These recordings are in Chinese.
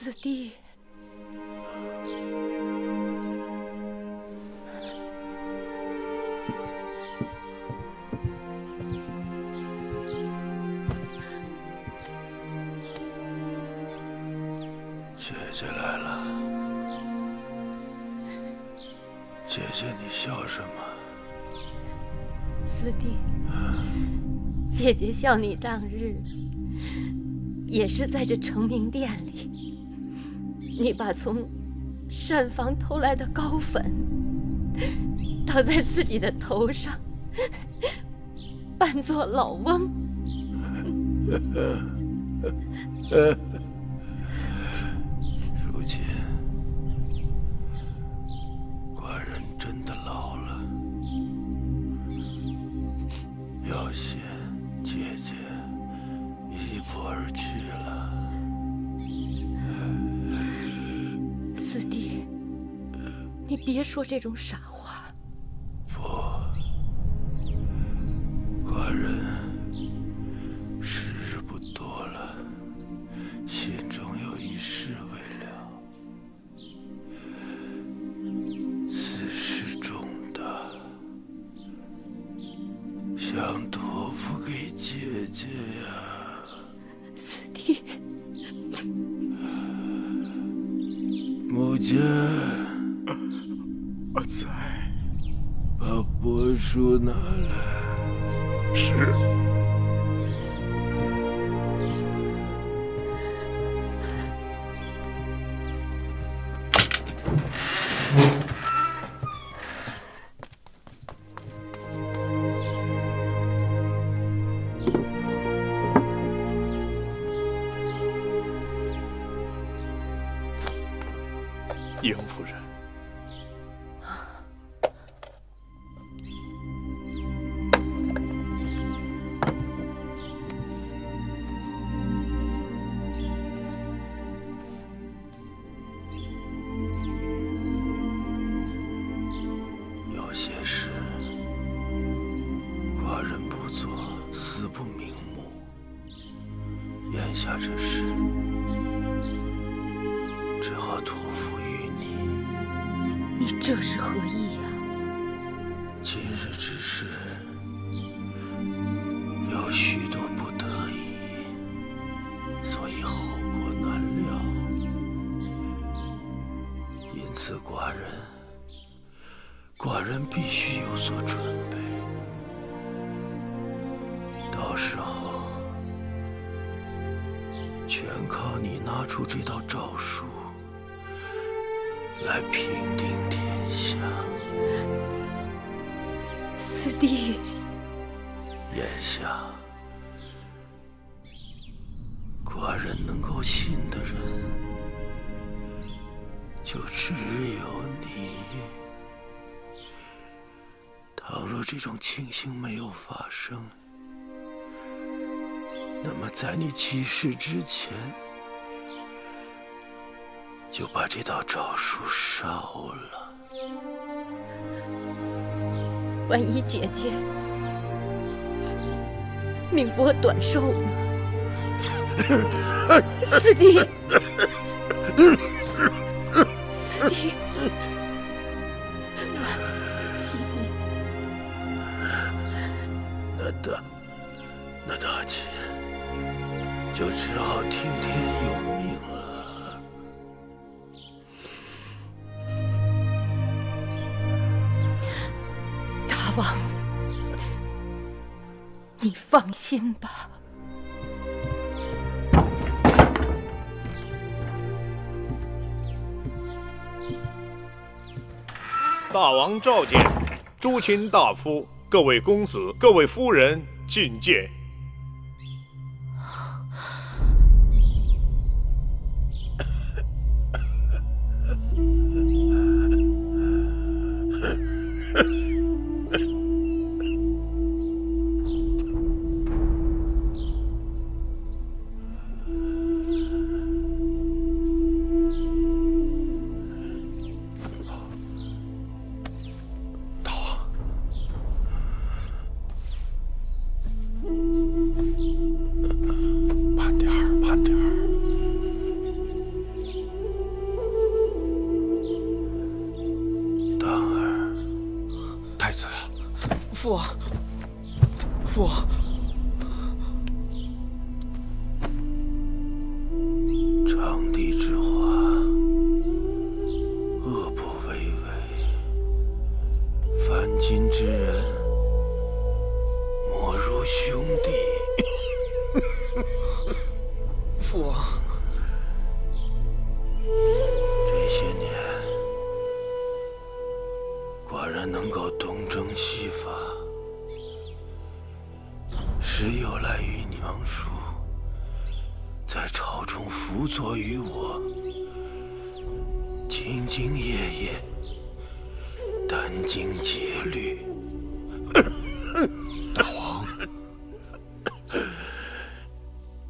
四弟，姐姐来了。姐姐，你笑什么？四弟，姐姐笑你当日也是在这成明殿里，你把从膳房偷来的膏粉倒在自己的头上，扮作老翁。如今，寡人真的老了，要携姐姐一步而去了。四弟，你别说这种傻话。不，寡人时日不多了，心中有一事未了。此事重大，想托付给姐姐呀。四弟，母亲，阿才，把帛书拿来。是。迎夫人，有些事，寡人不做，死不瞑目。眼下这事，只好托付于你。你这是何意呀？今日之事，有许多不得已，所以后果难料。因此，寡人必须有所准备。到时候，全靠你拿出这道诏书来平定天下。四弟，眼下，寡人能够信的人，就只有你。倘若这种情形没有发生，那么在你起事之前，就把这道诏书烧了。万一姐姐命薄短寿呢？四弟，四弟，四弟，那大姐就只好听天由命了。大王，你放心吧。大王召见，诸卿大夫、各位公子、各位夫人觐见。父王，父王，长帝之话，恶不为为，犯禁之人，莫如兄弟。父王，这些年，寡人能够东征西伐，实有赖于娘叔在朝中辅佐于我，兢兢业业，殚精竭虑。大王，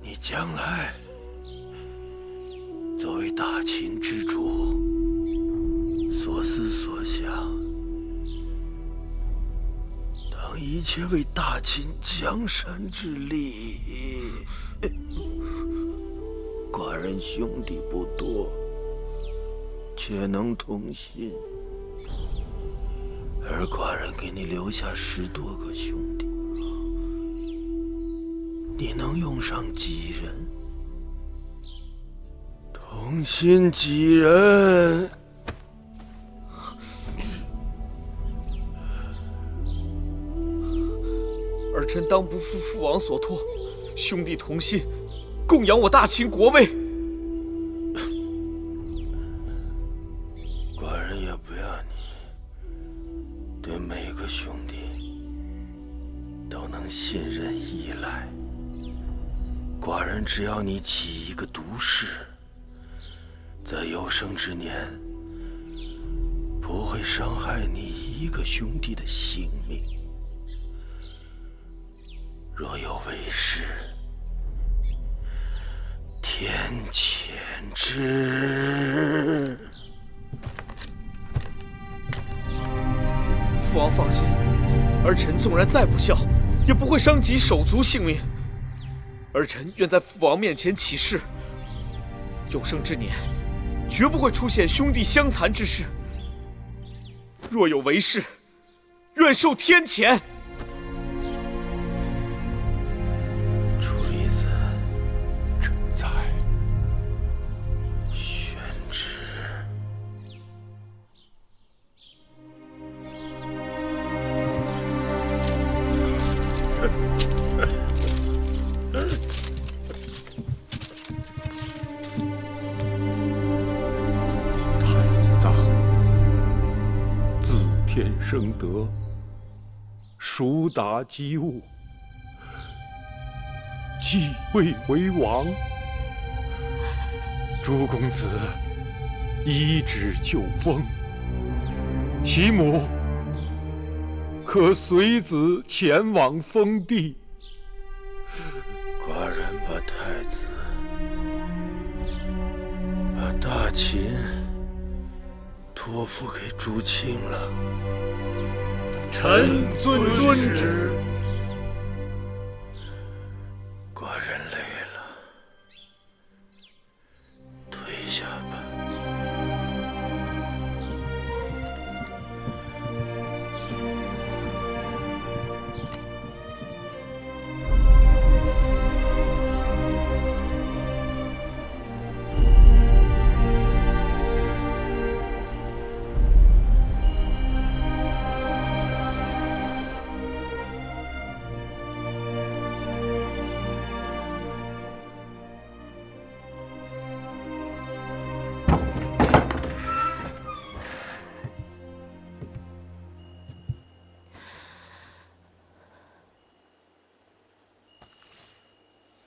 你将来作为大秦之主，所思所想，当一切为大秦江山之利。寡人兄弟不多，却能同心，而寡人给你留下10多个兄弟，你能用上几人？同心几人？儿臣当不负父王所托，兄弟同心，供养我大秦国位。寡人也不要你对每个兄弟都能信任依赖。寡人只要你起一个毒誓，在有生之年不会伤害你一个兄弟的性命。若有违誓，天谴之。父王放心，儿臣纵然再不孝，也不会伤及手足性命。儿臣愿在父王面前起誓，有生之年，绝不会出现兄弟相残之事。若有违誓，愿受天谴。楚离子，朕在。宣旨。太子大，自天生德，孰达机务，继位为王。诸公子依旨就封，其母可随子前往封地。寡人把太子、把大秦托付给朱清了。臣遵旨。寡人累了，退下吧。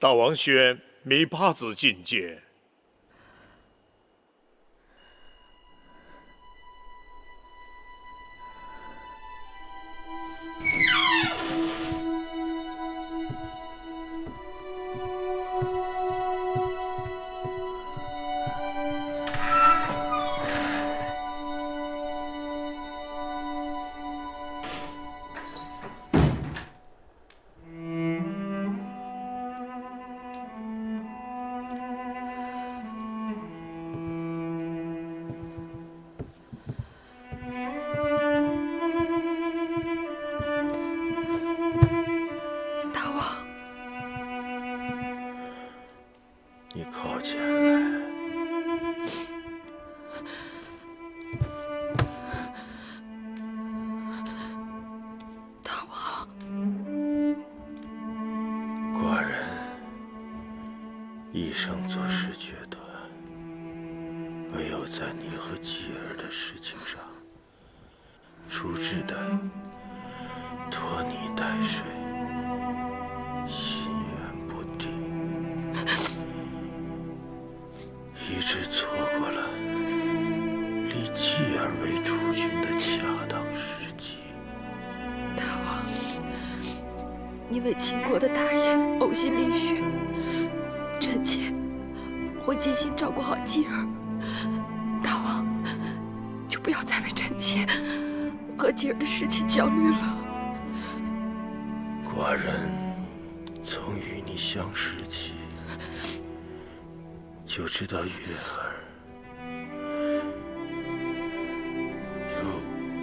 大王宣弥八子觐见。在你和继儿的事情上处置的拖泥带水，心源不定，以致错过了立继儿为储君的恰当时机。大王，你为秦国的大业呕心沥血，臣妾会尽心照顾好继儿。大王，就不要再为臣妾和继儿的事情焦虑了。寡人从与你相识起，就知道月儿有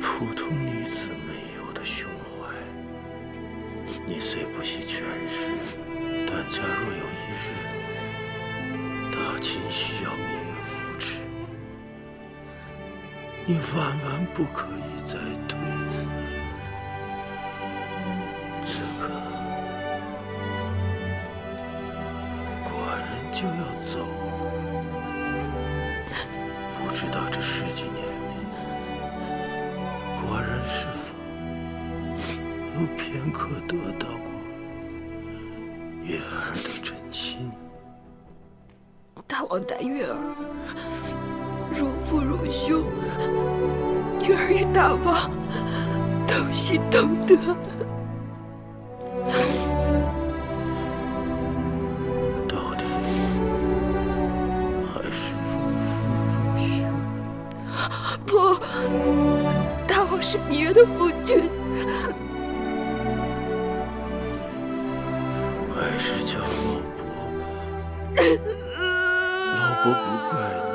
普通女子没有的胸怀。你虽不系权势，但假若有一日大秦需要芈月扶持，你万万不可以再推辞。此刻，寡人就要走了，不知道这十几年里，寡人是否有片刻得到过月儿的真心？大王待月儿如父如兄，月儿与大王同心同德。到底还是如父如兄？不，大王是芈月的夫君。还是叫老伯吧，老伯不怪你。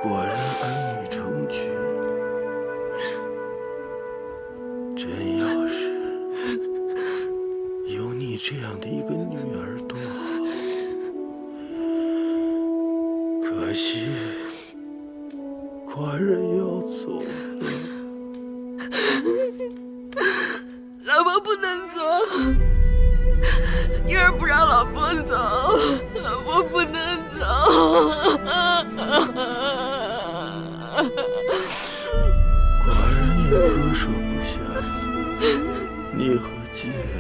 果然儿女成群，真要是有你这样的一个女儿多好。可惜寡人要走了。老伯不能走，月儿不让老伯走，老伯不能走。寡人也割舍不下你和继儿，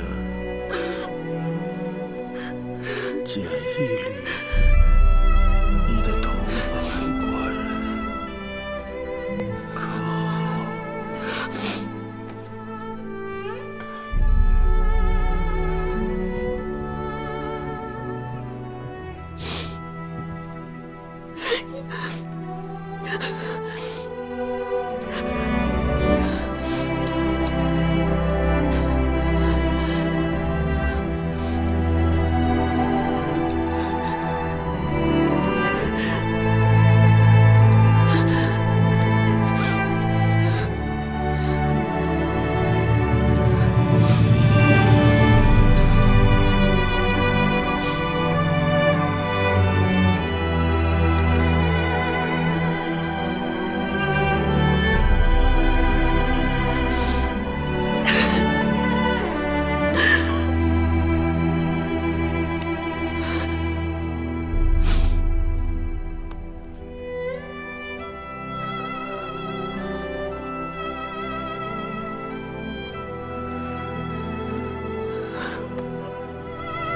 剪一缕你的头发给寡人，可好？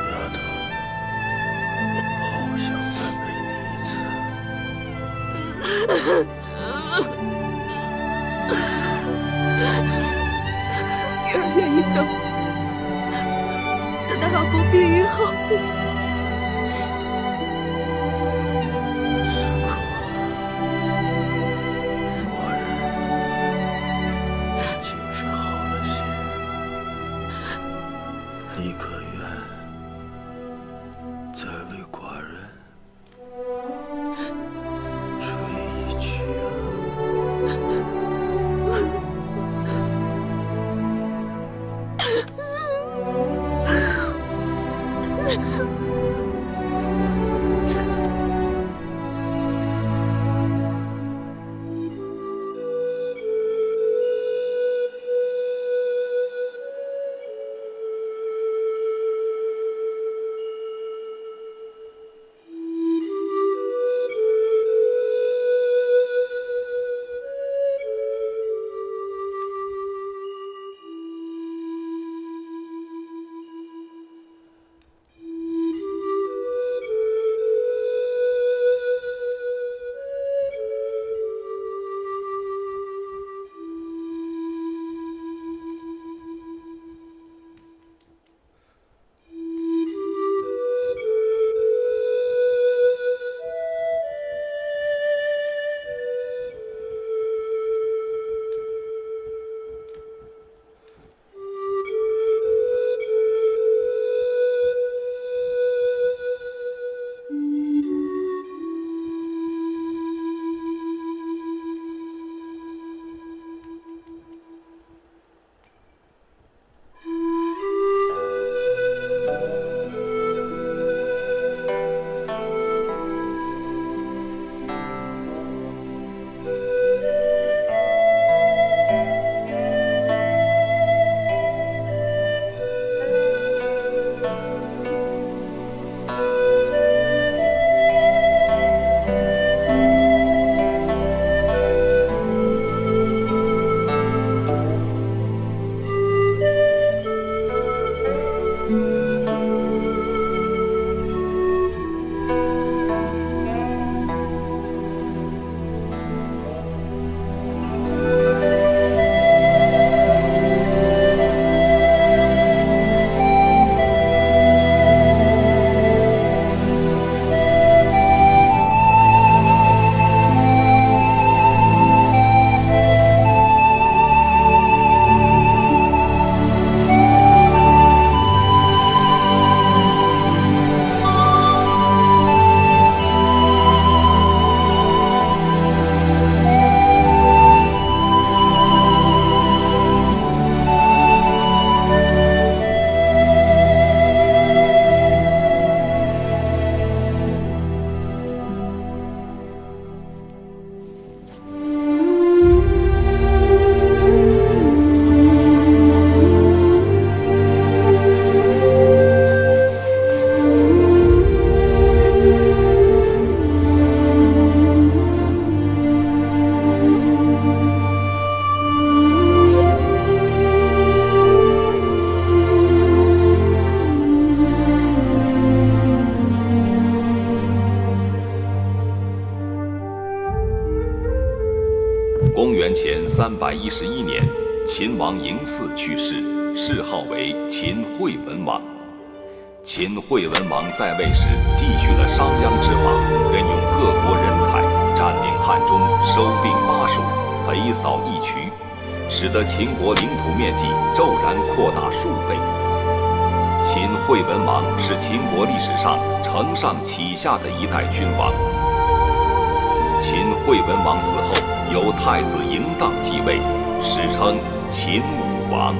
丫头，好想再陪你一次。月儿愿意等，等到老伯病愈后。此刻，寡人精神好了些，你可愿再为寡人吹一曲啊？公元前311年，秦王嬴驷去世，谥号为秦惠文王。秦惠文王在位时，继续了商鞅之法，任用各国人才，占领汉中，收并巴蜀，北扫义渠，使得秦国领土面积骤然扩大数倍。秦惠文王是秦国历史上承上启下的一代君王。秦惠文王死后，由太子嬴荡继位，史称秦武王。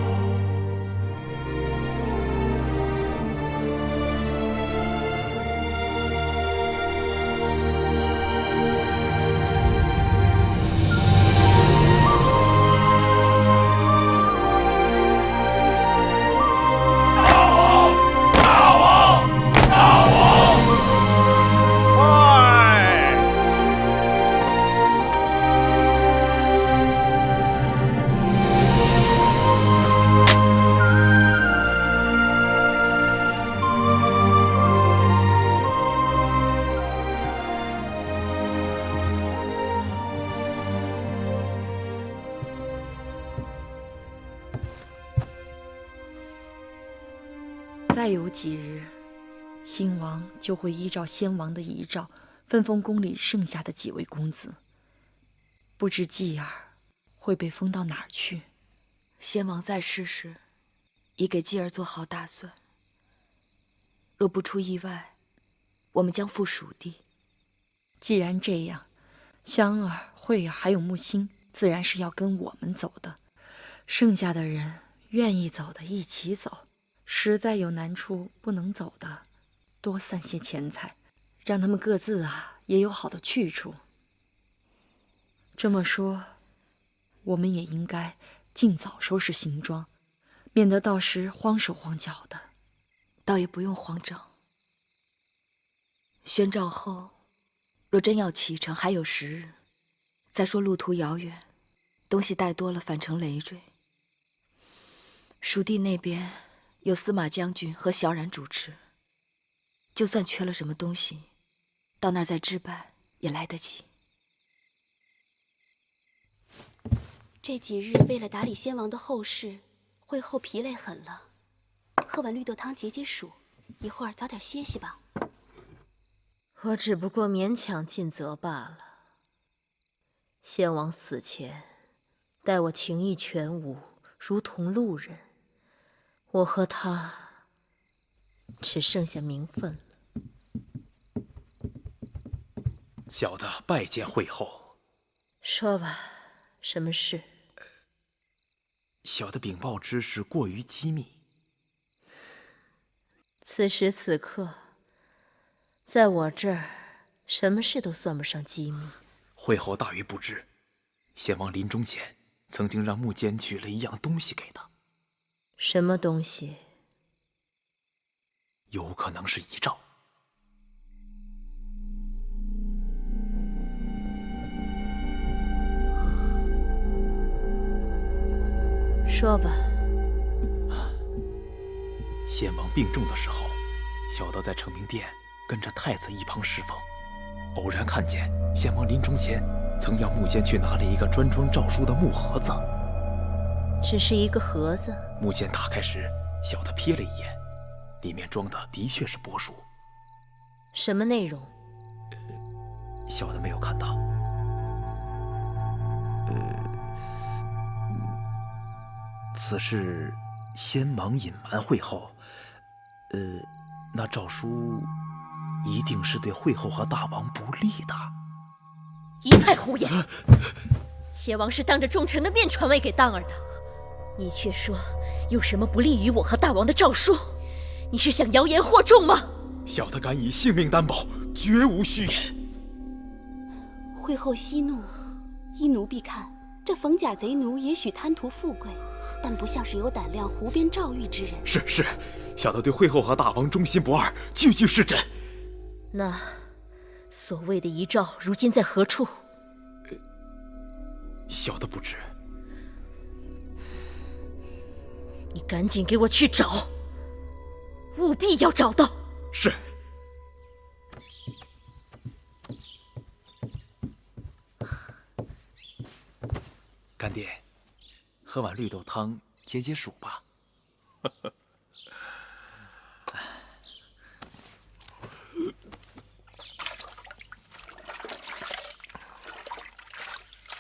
再有几日，新王就会依照先王的遗诏，分封宫里剩下的几位公子。不知继儿会被封到哪儿去？先王在世时，已给继儿做好打算。若不出意外，我们将赴蜀地。既然这样，香儿、慧儿还有木星，自然是要跟我们走的。剩下的人愿意走的一起走。实在有难处不能走的，多散些钱财，让他们各自也有好的去处。这么说，我们也应该尽早收拾行装，免得到时慌手慌脚的。倒也不用慌张。宣诏后，若真要启程，还有10日。再说路途遥远，东西带多了反成累赘。蜀地那边有司马将军和小冉主持，就算缺了什么东西，到那儿再置办也来得及。这几日为了打理先王的后事，会后疲累很了，喝碗绿豆汤解解暑，一会儿早点歇息吧。我只不过勉强尽责罢了。先王死前，待我情义全无，如同路人。我和他只剩下名分了。小的拜见惠后。说吧，什么事？小的禀报之事过于机密。此时此刻，在我这儿，什么事都算不上机密。惠后大约不知，先王临终前曾经让木间取了一样东西给他。什么东西？有可能是遗诏。说吧。先王病重的时候，小的在承明殿跟着太子一旁侍奉，偶然看见先王临终前曾要木间去拿了一个专装诏书的木盒子。只是一个盒子。木间打开时，小的瞥了一眼，里面装的的确是帛书。什么内容？小的没有看到。此事先王隐瞒惠后，那诏书一定是对惠后和大王不利的。一派胡言！先王是当着众臣的面传位给当儿的，你却说有什么不利于我和大王的诏书？你是想谣言惑众吗？小的敢以性命担保，绝无虚言。惠后息怒，依奴婢看，这冯甲贼奴也许贪图富贵，但不像是有胆量胡编诏谕之人。是，小的对惠后和大王忠心不二，句句是真。那所谓的遗诏，如今在何处？小的不知。你赶紧给我去找，务必要找到。是。干爹，喝碗绿豆汤解解暑吧。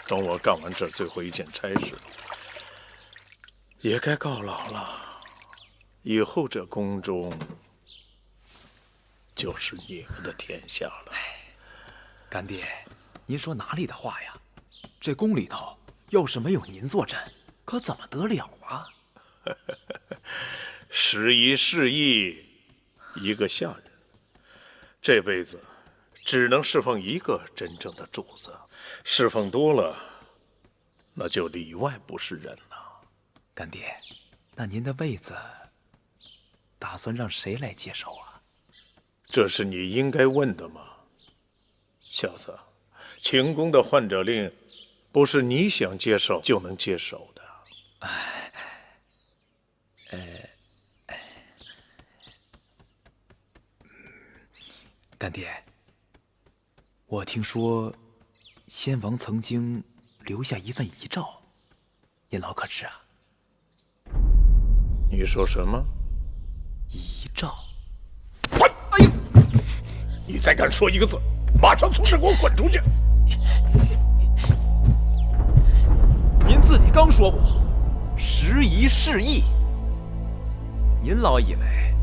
等我干完这最后一件差事，也该告老了。以后这宫中就是你们的天下了。干爹，您说哪里的话呀？这宫里头要是没有您坐镇，可怎么得了啊？时移世易，一个下人，这辈子只能侍奉一个真正的主子，侍奉多了，那就里外不是人了。干爹，那您的位子打算让谁来接手啊？这是你应该问的吗？小子，秦宫的换者令不是你想接手就能接手的。干爹，我听说先王曾经留下一份遗诏，您老可知啊？你说什么？遗诏？哎呦！你再敢说一个字，马上从这给我滚出去！您自己刚说过，时移世易。您老以为，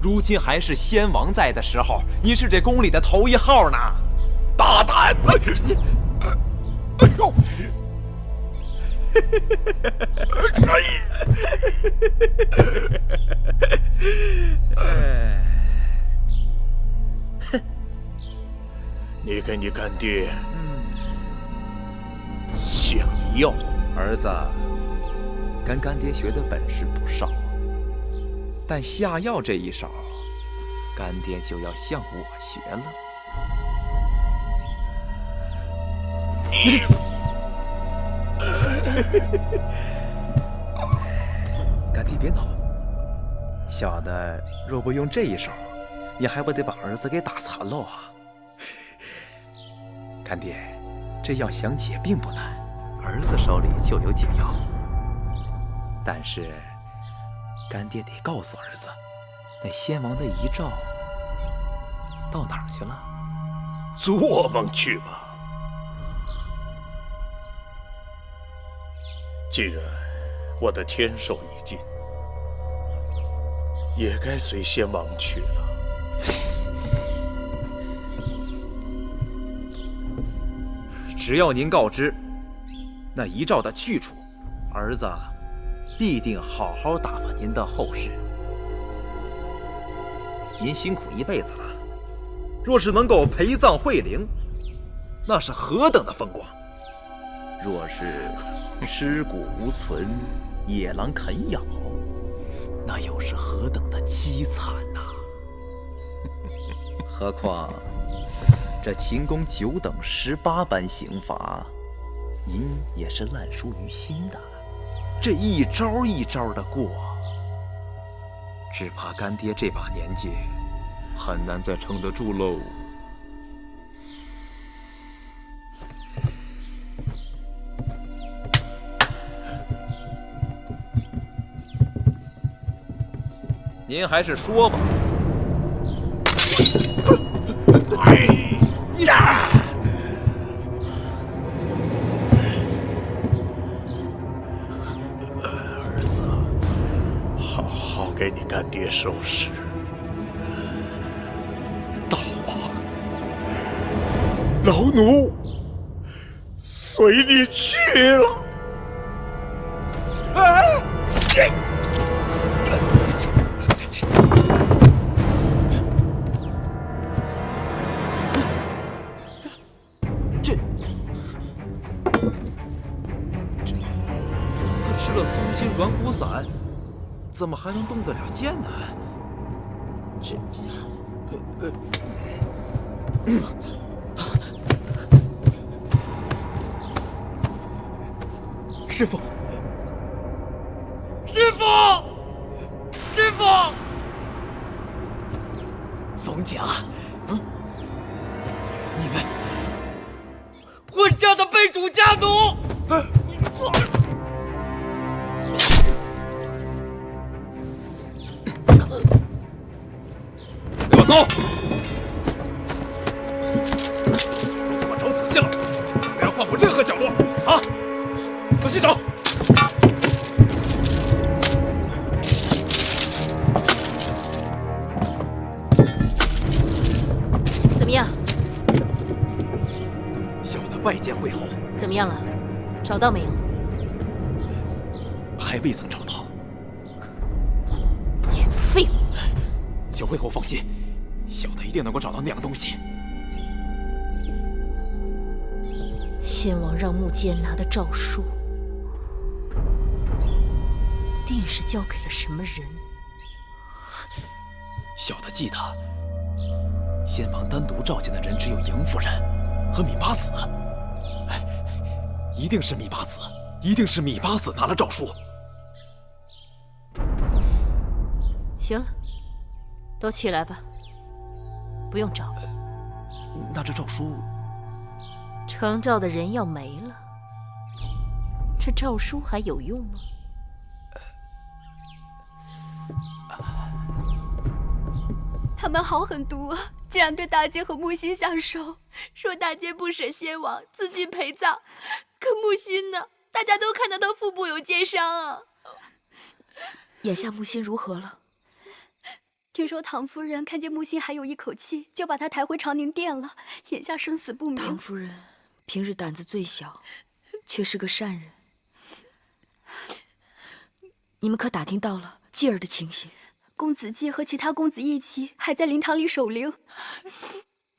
如今还是先王在的时候，您是这宫里的头一号呢？大胆！哎呦！你跟你干爹下药。儿子跟干爹学的本事不少，但下药这一手，干爹就要向我学了。干爹别恼，小的若不用这一手，你还不得把儿子给打残喽啊！干爹，这药想解并不难，儿子手里就有解药。但是干爹得告诉儿子，那先王的遗诏到哪儿去了？做梦去吧！既然我的天寿已尽，也该随先王去了。只要您告知那遗诏的去处，儿子必定好好打发您的后事。您辛苦一辈子了，若是能够陪葬惠灵，那是何等的风光！若是尸骨无存，野狼啃咬，那又是何等的凄惨呐！何况这秦宫9等18般刑罚，您也是烂熟于心的。这一招一招的过，只怕干爹这把年纪很难再撑得住喽。您还是说吧。哎呀！儿子，好好给你干爹收拾。大王，老奴随你去了。哎！吃了松筋软骨散，怎么还能动得了剑呢？师父，师父，师父！龙甲，你们混账的卑主家奴！走！给我找仔细了，不要放过任何角落啊！仔细找。怎么样？小的拜见会后。怎么样了？找到没有？还未曾找到。废物！小会后放心，小的一定能够找到那样东西。先王让穆坚拿的诏书，定是交给了什么人？小的记得，先王单独召见的人只有嬴夫人和芈八子。哎，一定是芈八子，一定是芈八子拿了诏书。行了，都起来吧，不用找。那这诏书，呈诏的人要没了，这诏书还有用吗？他们好狠毒啊！竟然对大街和木心下手，说大街不舍先王，自尽陪葬。可木心呢？大家都看到他腹部有箭伤啊。眼下木心如何了？听说唐夫人看见木心还有一口气，就把他抬回长宁殿了。眼下生死不明。唐夫人平日胆子最小，却是个善人。你们可打听到了继儿的情形？公子季和其他公子一起还在灵堂里守灵。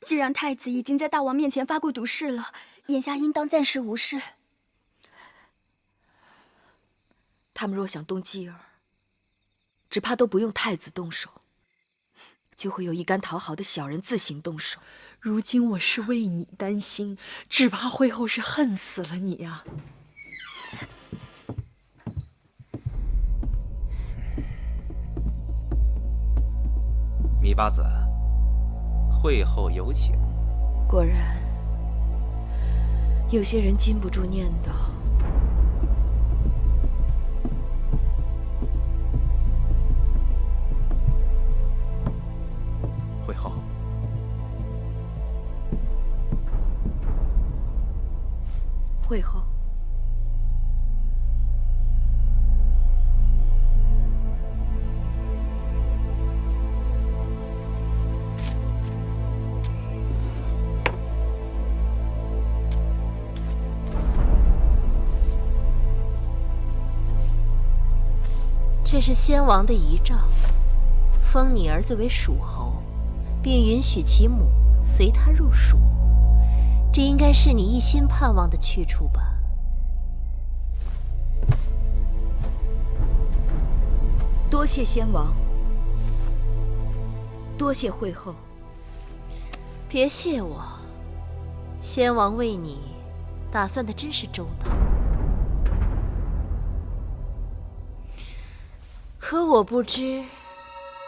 既然太子已经在大王面前发过毒誓了，眼下应当暂时无事。他们若想动继儿，只怕都不用太子动手，就会有一干讨好的小人自行动手。如今我是为你担心，只怕会后是恨死了你呀。芈八子，会后有请。果然，有些人禁不住念叨。会后，会后，这是先王的遗诏，封你儿子为蜀侯，并允许其母随他入蜀。这应该是你一心盼望的去处吧？多谢先王，多谢会后。别谢我，先王为你打算的真是周到。可我不知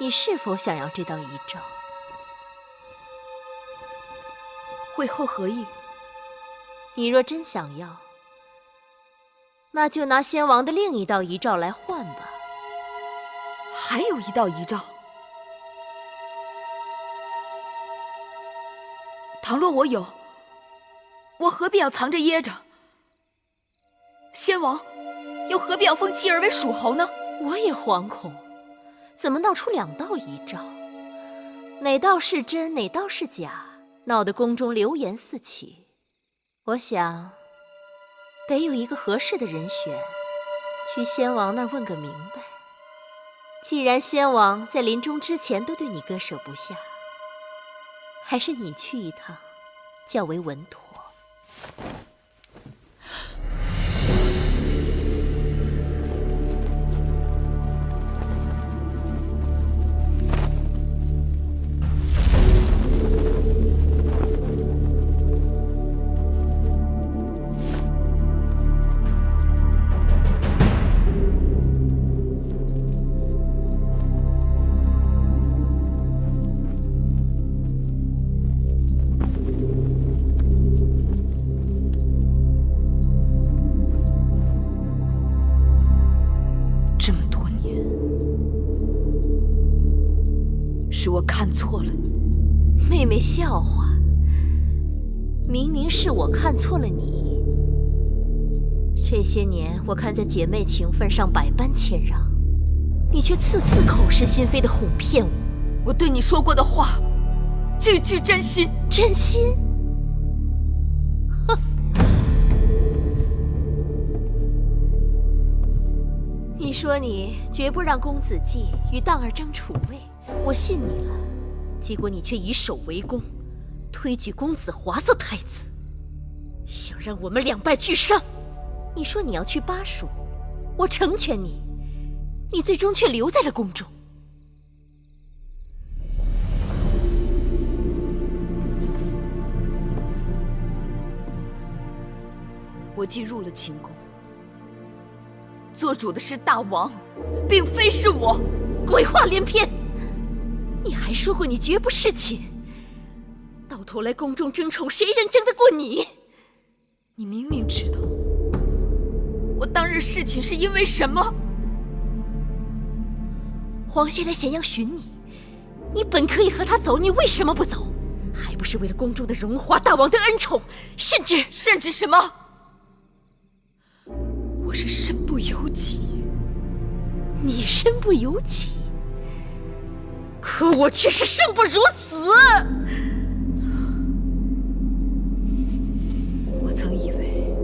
你是否想要这道遗诏。会后何意？你若真想要，那就拿先王的另一道遗诏来换吧。还有一道遗诏，倘若我有，我何必要藏着掖着？先王又何必要封妻儿为蜀侯呢？我也惶恐，怎么闹出两道遗诏？哪道是真，哪道是假？闹得宫中流言四起。我想，得有一个合适的人选，去先王那儿问个明白。既然先王在临终之前都对你割舍不下，还是你去一趟，较为稳妥。笑话。明明是我看错了你。这些年，我看在姐妹情分上百般谦让，你却次次口是心非的哄骗我。我对你说过的话，句句真心。真心？哼！你说你绝不让公子季与荡儿争储位，我信你了。结果你却以守为攻，推举公子华做太子，想让我们两败俱伤。你说你要去巴蜀，我成全你，你最终却留在了宫中。我既入了秦宫，做主的是大王，并非是我。鬼话连篇！你还说过你绝不侍寝，到头来宫中争宠，谁人争得过你？你明明知道我当日侍寝是因为什么？皇妃来咸阳寻你，你本可以和他走，你为什么不走？还不是为了宫中的荣华，大王的恩宠，甚至什么？我是身不由己。你身不由己，可我却是生不如死。我曾以为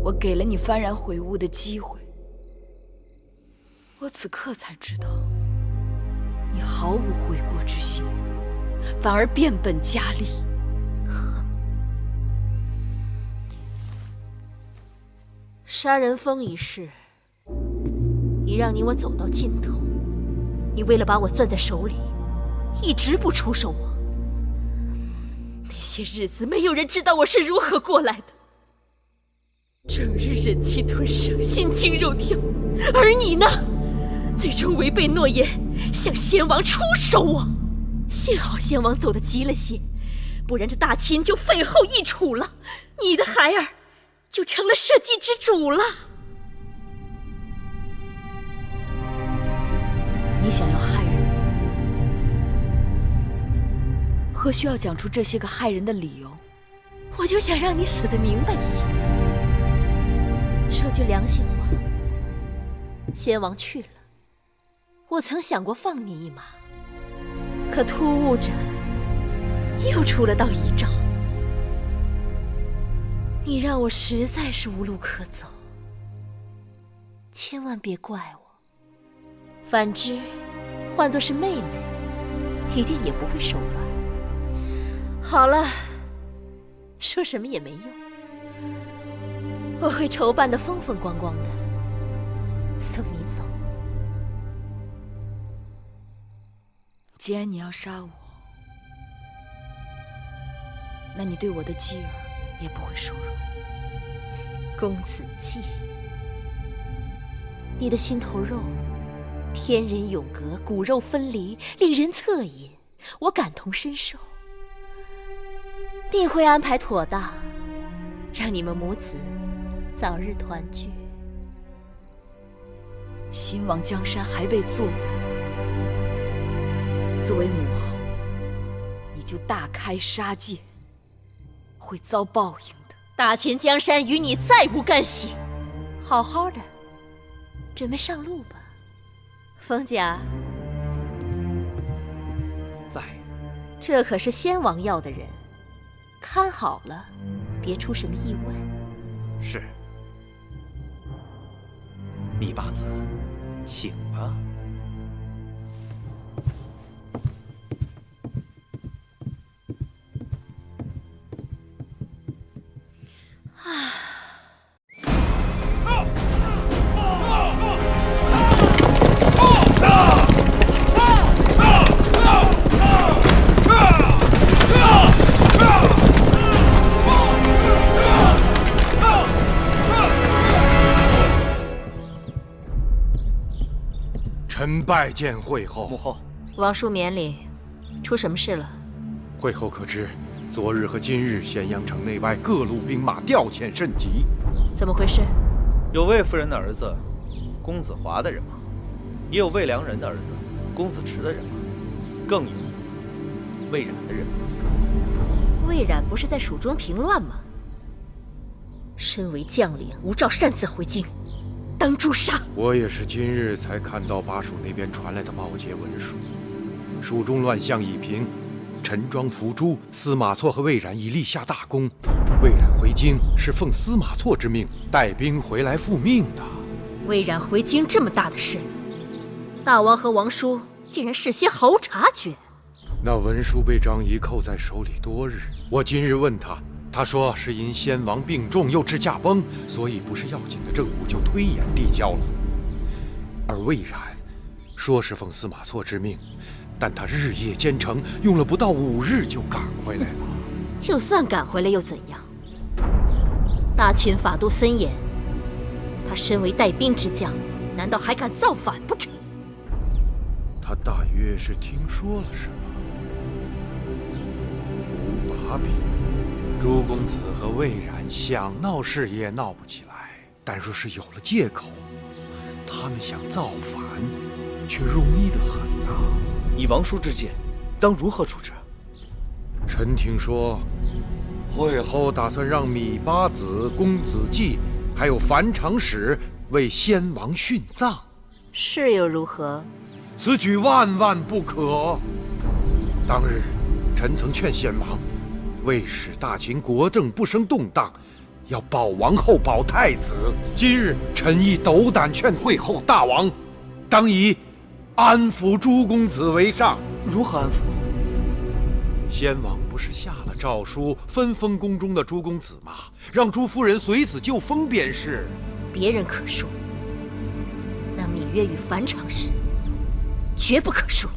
我给了你幡然悔悟的机会，我此刻才知道，你毫无悔过之心，反而变本加厉。杀人峰一事，已让你我走到尽头。你为了把我攥在手里，一直不出手我。那些日子，没有人知道我是如何过来的。整日忍气吞声，心惊肉跳，而你呢，最终违背诺言，向先王出手我。幸好先王走得急了些，不然这大秦就废后易楚了，你的孩儿就成了社稷之主了。你想要害人，何须要讲出这些个害人的理由？我就想让你死得明白些。说句良心话，先王去了，我曾想过放你一马，可突兀着又出了道遗诏，你让我实在是无路可走。千万别怪我。反之，换作是妹妹，一定也不会手软。好了，说什么也没用，我会筹办得风风光光的，送你走。既然你要杀我，那你对我的妻儿也不会手软。公子季，你的心头肉，天人永隔，骨肉分离，令人恻隐，我感同身受，定会安排妥当，让你们母子早日团聚。新王江山还未坐稳，作为母后，你就大开杀戒，会遭报应的。大秦江山与你再无干系，好好的，准备上路吧。冯甲在，这可是先王要的人，看好了，别出什么意外。是。密八子，请吧。臣拜见惠后。母后，王叔免礼，出什么事了？惠后可知，昨日和今日咸阳城内外各路兵马调遣甚急。怎么回事？有魏夫人的儿子公子华的人马，也有魏良人的儿子公子池的人马，更有魏冉的人吗？魏冉不是在蜀中平乱吗？身为将领，无照擅自回京，当诛杀。我也是今日才看到巴蜀那边传来的报捷文书，蜀中乱象已平，陈庄、伏诛、司马错和魏冉已立下大功。魏冉回京是奉司马错之命带兵回来复命的。魏冉回京这么大的事，大王和王叔竟然事先毫无察觉。那文书被张仪扣在手里多日，我今日问他，他说是因先王病重又至驾崩，所以不是要紧的政务就推延递交了。而魏冉说是奉司马错之命，但他日夜兼程，用了不到5日就赶回来了。就算赶回来又怎样？大秦法度森严，他身为带兵之将，难道还敢造反不成？他大约是听说了什么。无把柄，朱公子和魏冉想闹事也闹不起来，但若是有了借口，他们想造反却容易得很呐。以王叔之见，当如何处置？臣听说，会后打算让芈八子、公子季，还有樊长史为先王殉葬。是又如何？此举万万不可。当日，臣曾劝先王，为使大秦国政不生动荡，要保王后、保太子。今日，臣亦斗胆劝会后大王，当以安抚朱公子为上。如何安抚？先王不是下了诏书，分封宫中的朱公子吗？让朱夫人随子就封便是。别人可恕，那芈月与樊长史绝不可恕。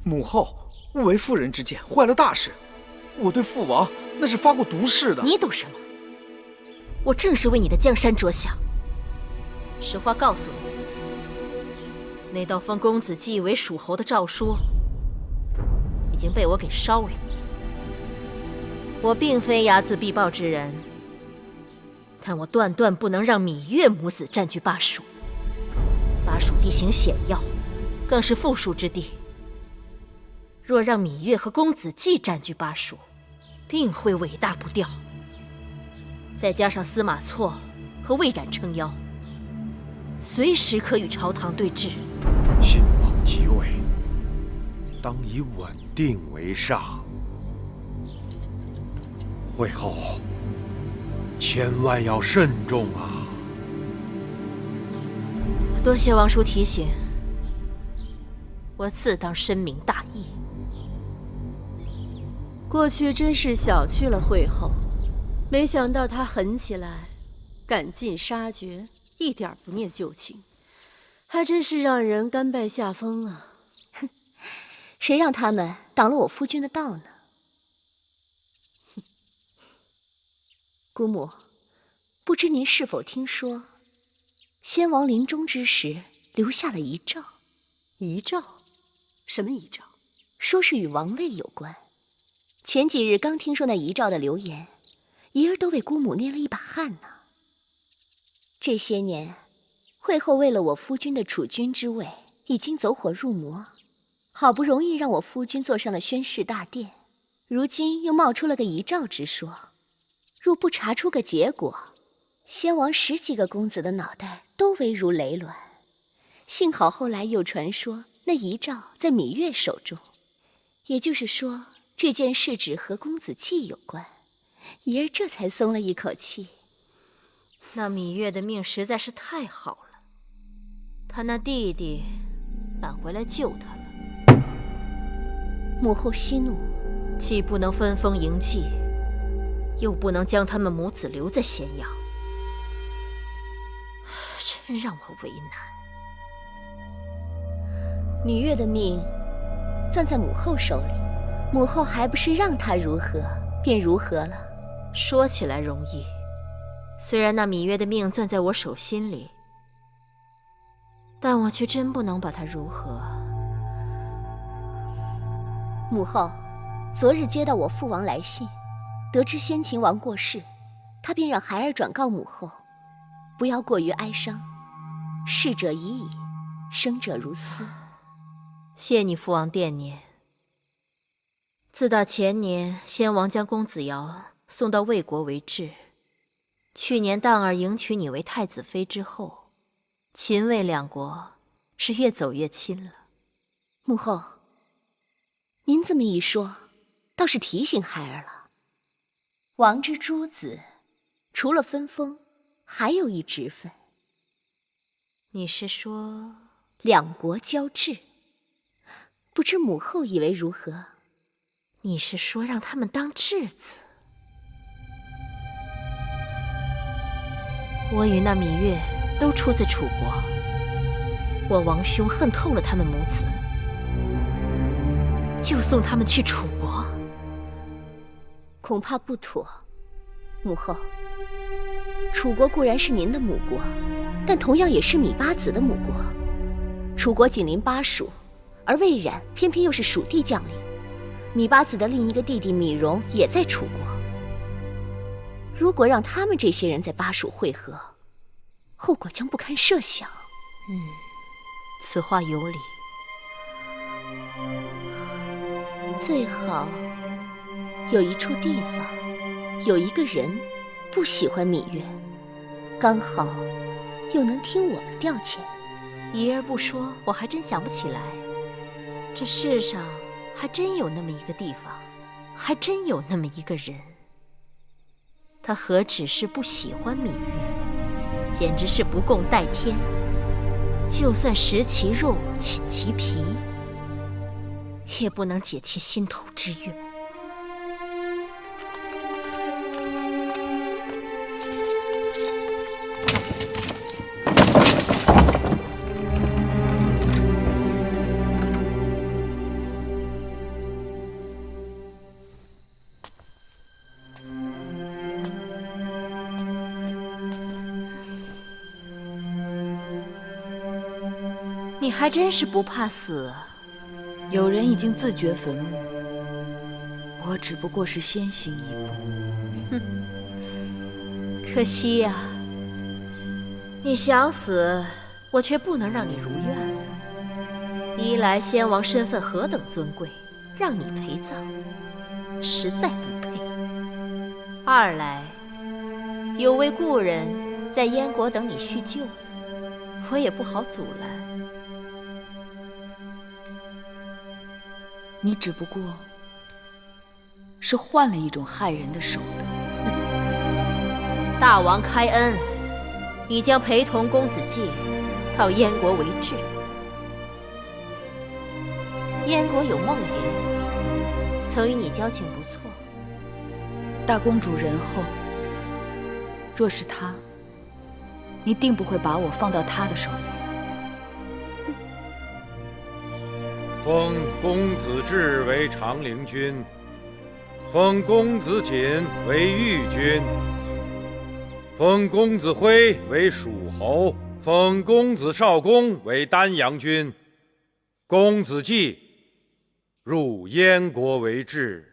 母后误为妇人之见，坏了大事。我对父王那是发过毒誓的。你懂什么？我正是为你的江山着想。实话告诉你，那道封公子季为蜀侯的诏书已经被我给烧了。我并非睚眦必报之人，但我断断不能让芈月母子占据巴蜀。巴蜀地形险要，更是富庶之地。若让芈月和公子季占据巴蜀，定会尾大不掉。再加上司马错和魏冉撑腰，随时可与朝堂对峙。新王即位，当以稳定为上。会后，千万要慎重啊！多谢王叔提醒，我自当深明大义。过去真是小觑了会后，没想到他狠起来，赶尽杀绝，一点不念旧情，还真是让人甘拜下风啊！哼，谁让他们挡了我夫君的道呢？姑母，不知您是否听说，先王临终之时留下了遗诏？遗诏？什么遗诏？说是与王位有关。前几日刚听说那遗诏的流言，姨儿都为姑母捏了一把汗呢。这些年，会后为了我夫君的储君之位，已经走火入魔，好不容易让我夫君坐上了宣誓大殿，如今又冒出了个遗诏之说。若不查出个结果，先王10几个公子的脑袋都危如累卵。幸好后来又传说那遗诏在芈月手中，也就是说这件事只和公子季有关，姨儿这才松了一口气。那芈月的命实在是太好了，他那弟弟赶回来救他了。母后息怒，既不能分封迎继，又不能将他们母子留在咸阳，真让我为难。芈月的命攥在母后手里，母后还不是让她如何便如何了。说起来容易，虽然那芈月的命攥在我手心里，但我却真不能把她如何。母后，昨日接到我父王来信，得知先秦王过世，他便让孩儿转告母后，不要过于哀伤，逝者已矣，生者如斯。谢你父王惦念。自打前年先王将公子瑶送到魏国为质，去年荡儿迎娶你为太子妃之后，秦魏两国是越走越亲了。母后，您这么一说，倒是提醒孩儿了。王之诸子，除了分封，还有一职分。你是说两国交质？不知母后以为如何？你是说让他们当质子？我与那芈月都出自楚国，我王兄恨透了他们母子，就送他们去楚国，恐怕不妥。母后，楚国固然是您的母国，但同样也是芈八子的母国。楚国紧邻巴蜀，而魏冉偏偏又是蜀地将领。芈八子的另一个弟弟芈戎也在楚国。如果让他们这些人在巴蜀会合，后果将不堪设想。此话有理。最好有一处地方，有一个人不喜欢芈月，刚好又能听我们调遣。姨儿不说，我还真想不起来。这世上还真有那么一个地方，还真有那么一个人。他何止是不喜欢芈月，简直是不共戴天。就算食其肉，寝其皮，也不能解其心头之怨。你还真是不怕死啊！有人已经自掘坟墓，我只不过是先行一步。可惜呀，你想死，我却不能让你如愿了。一来先王身份何等尊贵，让你陪葬，实在不配；二来有位故人在燕国等你叙旧，我也不好阻拦。你只不过是换了一种害人的手段。大王开恩，你将陪同公子季到燕国为质。燕国有孟莹，曾与你交情不错。大公主仁厚，若是她，你定不会把我放到她的手里。封公子至为长陵君，封公子瑾为豫君，封公子辉为蜀侯，封公子少公为丹阳君，公子季入燕国为质。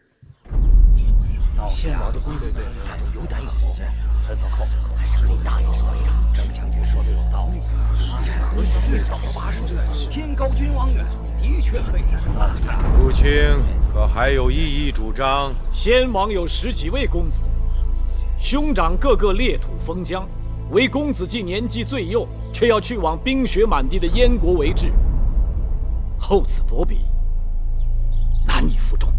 先王的公子他都有胆有谋，分封后还是你大有所为的。郑将军说的有道理，何时到了巴蜀，天高君王远，的确可以做到。入卿可还有异议主张？先王有10几位公子，兄长个个列土封疆，唯公子季年纪最幼，却要去往冰雪满地的燕国为质，厚此薄彼，难以服众。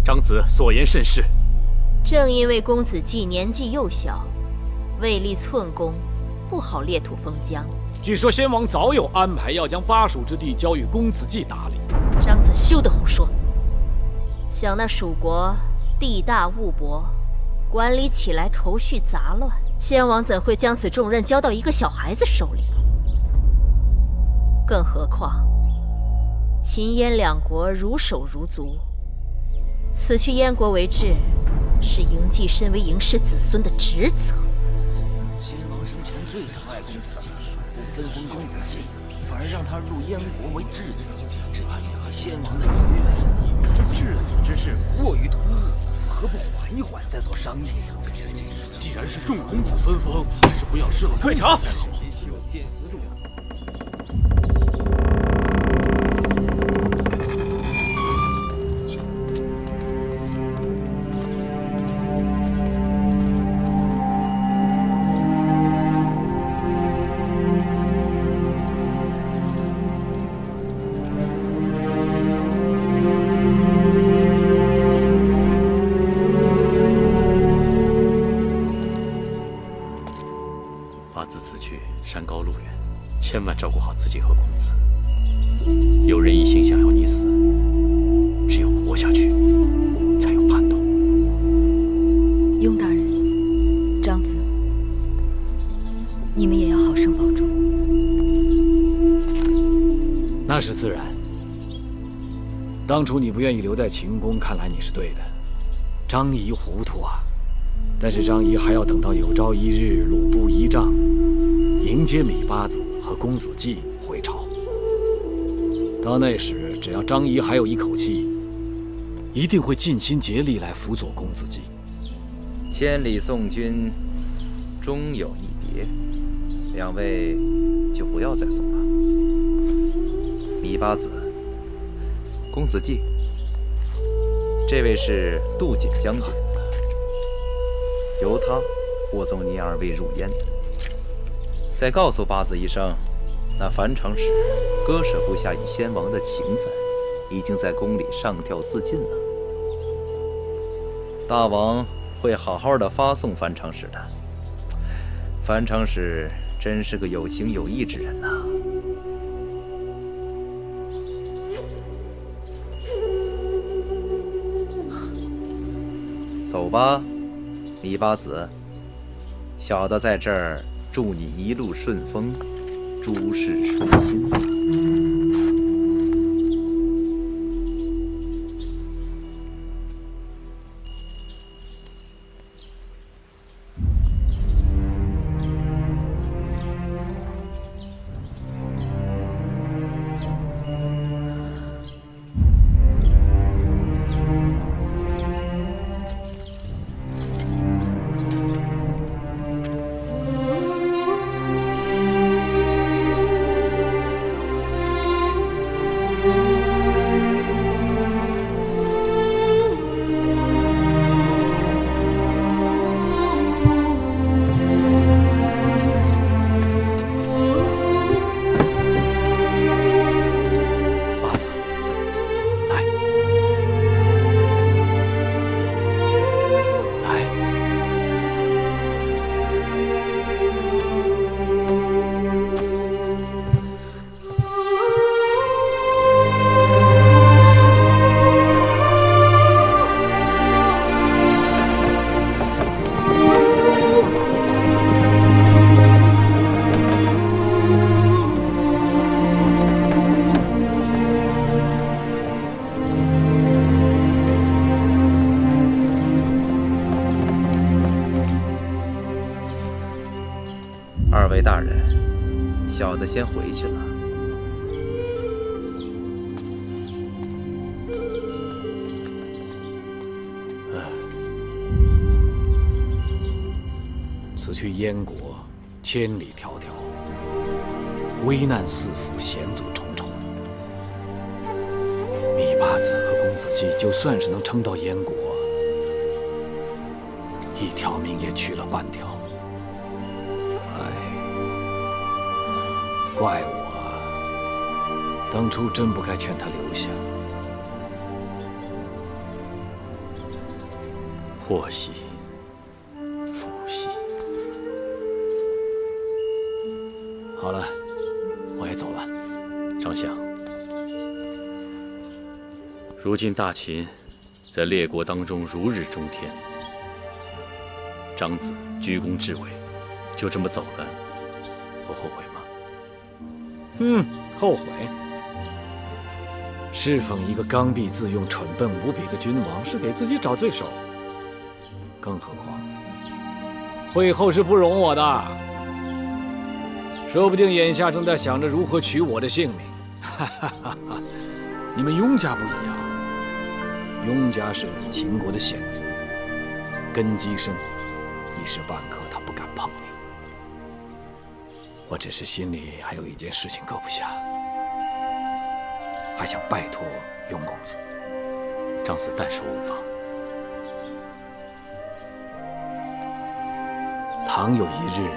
长子所言甚是。正因为公子季年纪幼小，未立寸功，不好列土封疆。据说先王早有安排，要将巴蜀之地交予公子季打理。张子休得胡说！想那蜀国地大物博，管理起来头绪杂乱，先王怎会将此重任交到一个小孩子手里？更何况，秦燕两国如手如足，此去燕国为质，是嬴稷身为嬴氏子孙的职责。先王生前最疼爱公子季，不分封公子季，反而让他入燕国为质子，这也和先王的遗愿。这质子之事过于突兀，何不缓一缓再做商议？既然是众公子分封，还是不要失了退场才好。八子此去山高路远，千万照顾好自己和公子。有人一心想要你死，只有活下去才有盼头。雍大人，张子，你们也要好生保重。那是自然。当初你不愿意留在秦宫，看来你是对的。张仪糊涂啊！但是张仪还要等到有朝一日鲁布依仗，迎接芈八子和公子季回朝。到那时，只要张仪还有一口气，一定会尽心竭力来辅佐公子季。千里送君，终有一别。两位就不要再送了。芈八子，公子季，这位是杜景将军，由他护送你二位入燕。再告诉八子一声，那樊长史割舍不下与先王的情分，已经在宫里上吊自尽了。大王会好好的发送樊长史的。樊长史真是个有情有义之人呐。走吧，芈八子，小的在这儿祝你一路顺风，诸事顺心。二位大人，小的先回去了。此去燕国，千里迢迢，危难四伏，险阻重重。芈八子和公子季就算是能撑到燕国，一条命也去了半条。怪我当初真不该劝他留下。祸兮福兮。好了，我也走了。丞相，如今大秦在列国当中如日中天，长子居功至伟，就这么走了，不后悔吗？后悔。侍奉一个刚愎自用、蠢笨无比的君王，是给自己找罪受。更何况，惠后是不容我的，说不定眼下正在想着如何取我的性命。你们雍家不一样，雍家是秦国的显族，根基深，一时半刻他不敢碰你。我只是心里还有一件事情搁不下，还想拜托雍公子。长子但说无妨。倘有一日，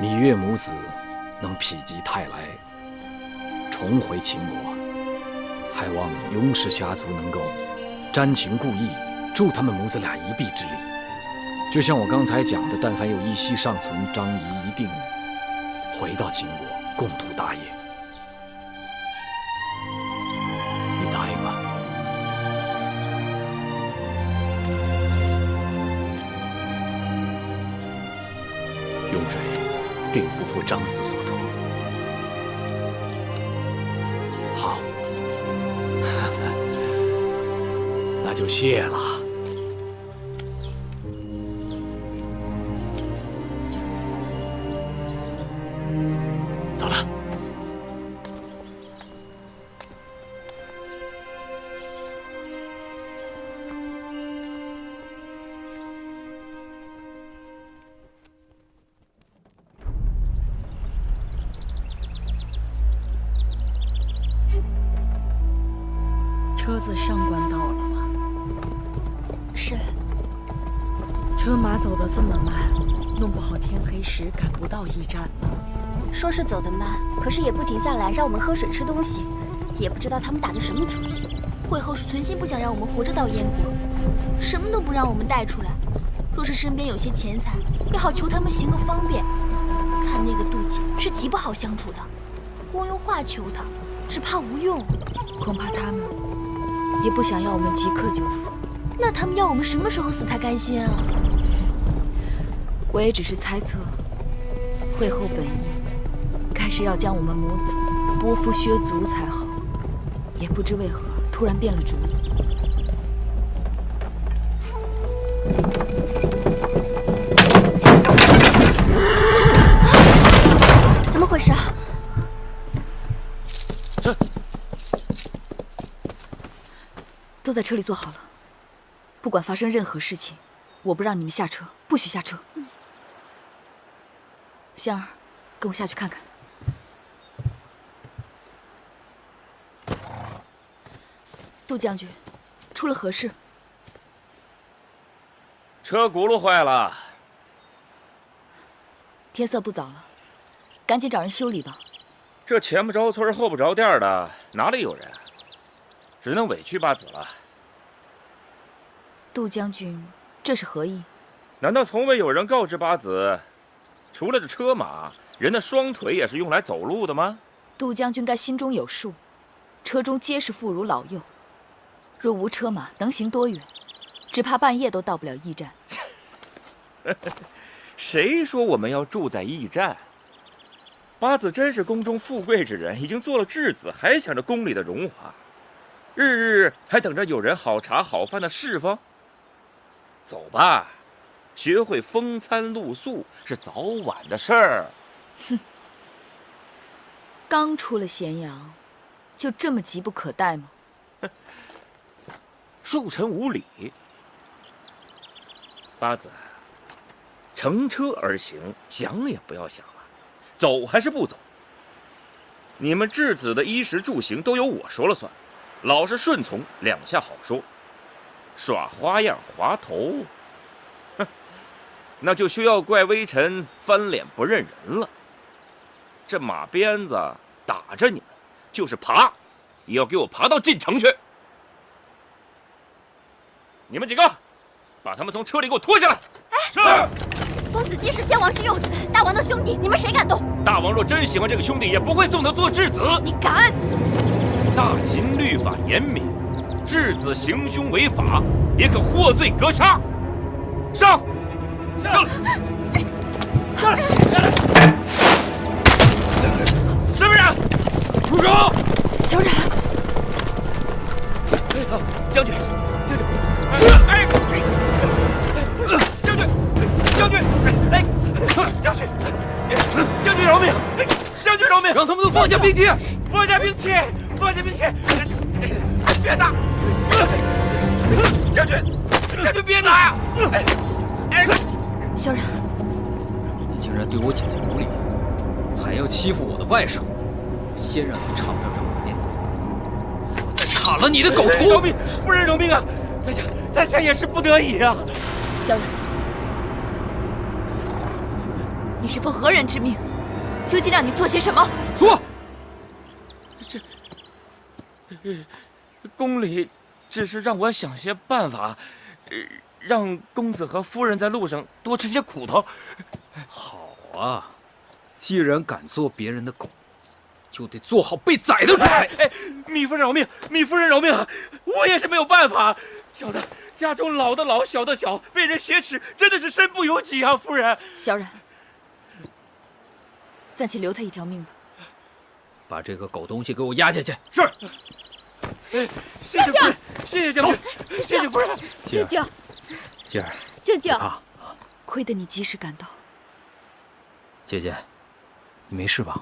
芈月母子能否极泰来，重回秦国，还望雍氏家族能够沾情顾义，助他们母子俩一臂之力。就像我刚才讲的，但凡有一息尚存，张仪一定回到秦国，共图大业。你答应吗？雍水定不负长子所托。好，那就谢了。走了。车子上官到了吗？是。车马走得这么慢，弄不好天黑时赶不到驿站了。说是走得慢，可是也不停下来让我们喝水吃东西，也不知道他们打的什么主意。会后是存心不想让我们活着到燕国，什么都不让我们带出来。若是身边有些钱财，也好求他们行个方便。看那个杜姐是极不好相处的，光用话求他，只怕无用。恐怕他们也不想要我们即刻就死。那他们要我们什么时候死才甘心啊？我也只是猜测，会后本意该是要将我们母子拨夫削族才好，也不知为何突然变了主意。怎么回事啊？都在车里坐好了，不管发生任何事情，我不让你们下车，不许下车。香儿，跟我下去看看。杜将军，出了何事？车轱辘坏了。天色不早了，赶紧找人修理吧。这前不着村后不着店的，哪里有人？只能委屈八子了。杜将军，这是何意？难道从未有人告知八子，除了这车马，人的双腿也是用来走路的吗？杜将军该心中有数，车中皆是妇孺老幼，若无车马，能行多远？只怕半夜都到不了驿站。谁说我们要住在驿站？八子真是宫中富贵之人，已经做了质子，还想着宫里的荣华，日日还等着有人好茶好饭的侍奉。走吧，学会风餐露宿是早晚的事儿。哼，刚出了咸阳，就这么急不可待吗？恕臣无礼。八子，乘车而行，想也不要想了，走还是不走？你们质子的衣食住行都由我说了算，老实顺从，两下好说。耍花样滑头，哼，那就需要怪微臣翻脸不认人了。这马鞭子打着你们，就是爬，也要给我爬到进城去。你们几个，把他们从车里给我拖下来！是。公子既是先王之幼子，大王的兄弟，你们谁敢动？大王若真喜欢这个兄弟，也不会送他做质子。你敢！大秦律法严明，质子行凶违法，也可获罪格杀。上！下来！下来！什么人？住手！小冉！将军，将军！哎！将军！将军！哎！将军！将军饶命！将军饶命！让他们都放下兵器！放下兵器！放下兵器！别打！将军！将军别打呀！小冉，你竟然对我姐姐无礼，还要欺负我的外甥，先让你尝尝这把面子，我再砍了你的狗头！饶命！夫人饶命啊！在下也是不得已啊！小冉，你是奉何人之命？究竟让你做些什么？说。宫里只是让我想些办法，让公子和夫人在路上多吃些苦头。好啊，既然敢做别人的狗，就得做好被宰的准备。米夫人饶命！米夫人饶命啊！我也是没有办法。小的家中老的老，小的小，被人挟持，真的是身不由己啊！夫人，小冉，暂且留他一条命吧。把这个狗东西给我押下去。是。谢谢夫人，谢谢将军，谢谢夫人。舅舅，姐儿，舅舅啊，亏得你及时赶到。姐姐，你没事吧？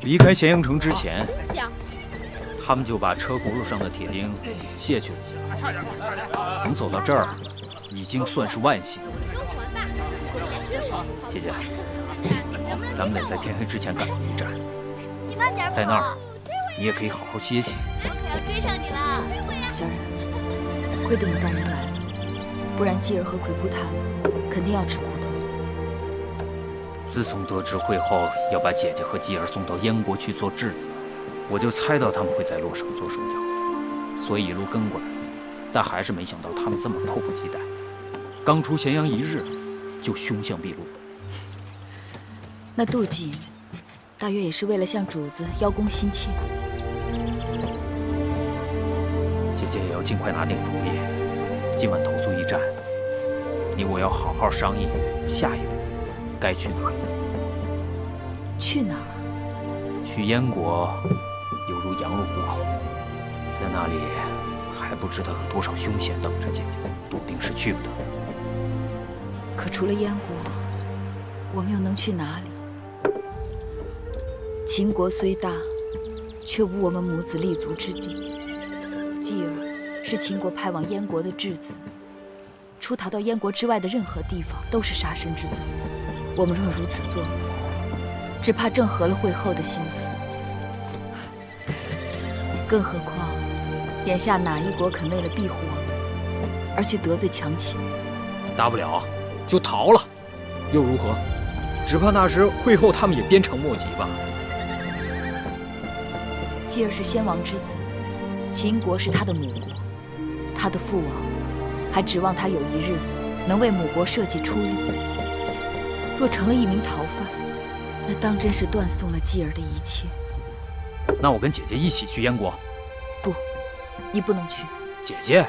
离开咸阳城之前，他们就把车轱辘上的铁钉卸去了些。能走到这儿，已经算是万幸。姐姐，咱们得在天黑之前赶回一站。在那儿，你也可以好好歇歇。我可要追上你了，小冉，亏得你带人来了，不然继儿和魁扑他肯定要吃苦头。自从得知会后要把姐姐和继儿送到燕国去做质子，我就猜到他们会在洛城做手脚，所以一路跟过来。但还是没想到他们这么迫不及待，刚出咸阳一日就凶相毕露。那妒忌大约也是为了向主子邀功心切。姐姐也要尽快拿定主意，今晚投宿一战，你我要好好商议下一步该去哪儿。去哪儿？去燕国，犹如羊入虎口，在那里还不知道有多少凶险等着姐姐，笃定是去不得。可除了燕国，我们又能去哪里？秦国虽大，却无我们母子立足之地。继儿是秦国派往燕国的质子，出逃到燕国之外的任何地方都是杀身之罪。我们若如此做，只怕正合了会后的心思。更何况，眼下哪一国肯为了庇护我们而去得罪强秦？大不了就逃了，又如何？只怕那时会后他们也鞭长莫及吧。继儿是先王之子，秦国是他的母国，他的父王还指望他有一日能为母国社稷出力。若成了一名逃犯，那当真是断送了继儿的一切。那我跟姐姐一起去燕国。不，你不能去。姐姐，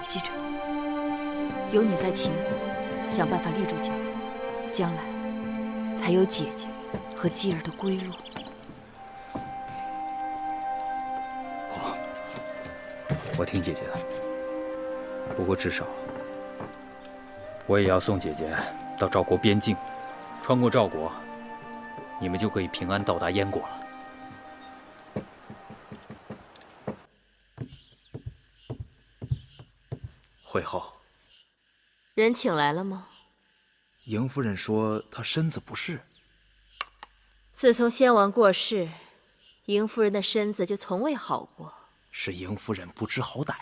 记着，有你在秦国，想办法立住脚，将来才有姐姐和继儿的归路。我听姐姐的，不过至少我也要送姐姐到赵国边境，穿过赵国，你们就可以平安到达燕国了。会后，人请来了吗？嬴夫人说她身子不适。自从先王过世，嬴夫人的身子就从未好过。是嬴夫人不知好歹。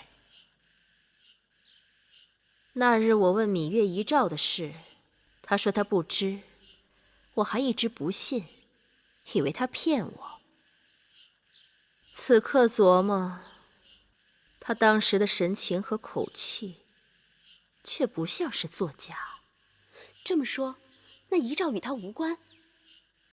那日我问芈月遗诏的事，她说她不知，我还一直不信，以为她骗我。此刻琢磨，她当时的神情和口气，却不像是作假。这么说，那遗诏与她无关？